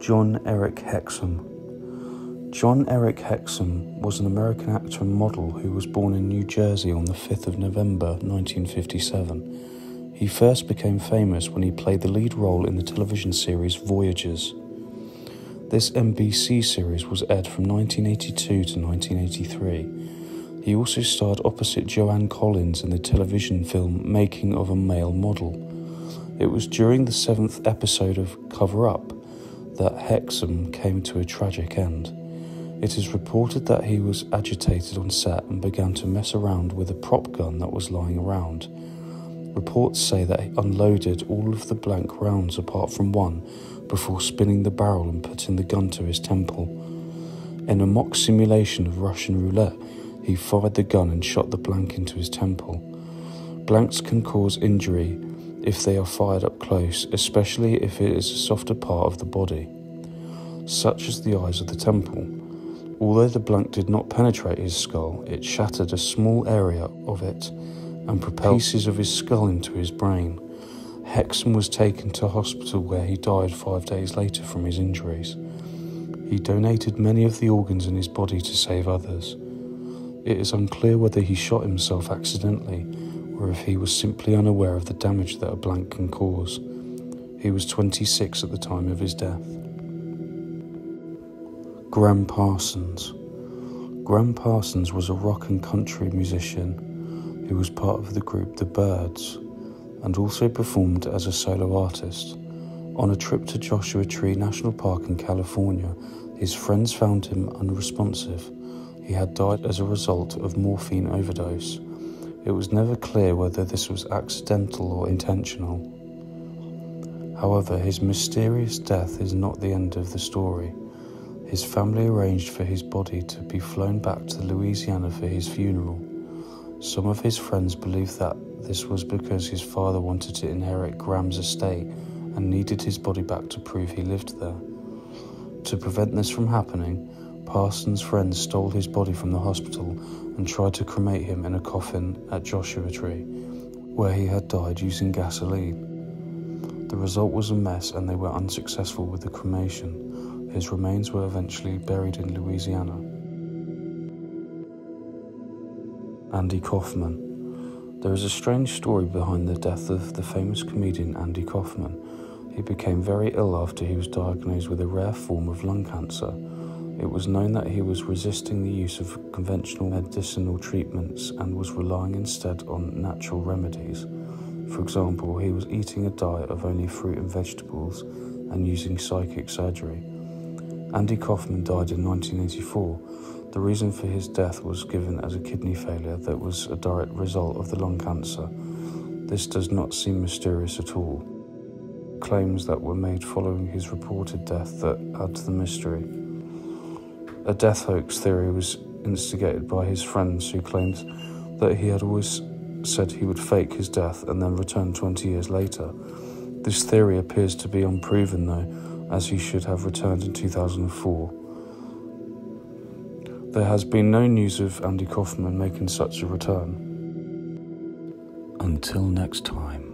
Jon Erik-Hexum. Jon Erik-Hexum was an American actor and model who was born in New Jersey on the 5th of November 1957. He first became famous when he played the lead role in the television series Voyagers. This NBC series was aired from 1982 to 1983. He also starred opposite Joanne Collins in the television film Making of a Male Model. It was during the 7th episode of Cover Up that Hexum came to a tragic end. It is reported that he was agitated on set and began to mess around with a prop gun that was lying around. Reports say that he unloaded all of the blank rounds apart from one before spinning the barrel and putting the gun to his temple. In a mock simulation of Russian roulette, he fired the gun and shot the blank into his temple. Blanks can cause injury if they are fired up close, especially if it is a softer part of the body, such as the eyes of the temple. Although the blank did not penetrate his skull, it shattered a small area of it and propelled pieces of his skull into his brain. Hexum was taken to hospital where he died 5 days later from his injuries. He donated many of the organs in his body to save others. It is unclear whether he shot himself accidentally or if he was simply unaware of the damage that a blank can cause. He was 26 at the time of his death. Graham Parsons. Graham Parsons was a rock and country musician who was part of the group The Byrds and also performed as a solo artist. On a trip to Joshua Tree National Park in California, his friends found him unresponsive. He had died as a result of morphine overdose. It was never clear whether this was accidental or intentional. However, his mysterious death is not the end of the story. His family arranged for his body to be flown back to Louisiana for his funeral. Some of his friends believe that this was because his father wanted to inherit Graham's estate and needed his body back to prove he lived there. To prevent this from happening, Parsons' friends stole his body from the hospital and tried to cremate him in a coffin at Joshua Tree, where he had died using gasoline. The result was a mess and they were unsuccessful with the cremation. His remains were eventually buried in Louisiana. Andy Kaufman. There is a strange story behind the death of the famous comedian Andy Kaufman. He became very ill after he was diagnosed with a rare form of lung cancer. It was known that he was resisting the use of conventional medicinal treatments and was relying instead on natural remedies. For example, he was eating a diet of only fruit and vegetables and using psychic surgery. Andy Kaufman died in 1984. The reason for his death was given as a kidney failure that was a direct result of the lung cancer. This does not seem mysterious at all. Claims that were made following his reported death that add to the mystery. A death hoax theory was instigated by his friends who claimed that he had always said he would fake his death and then return 20 years later. This theory appears to be unproven though, as he should have returned in 2004. There has been no news of Andy Kaufman making such a return. Until next time.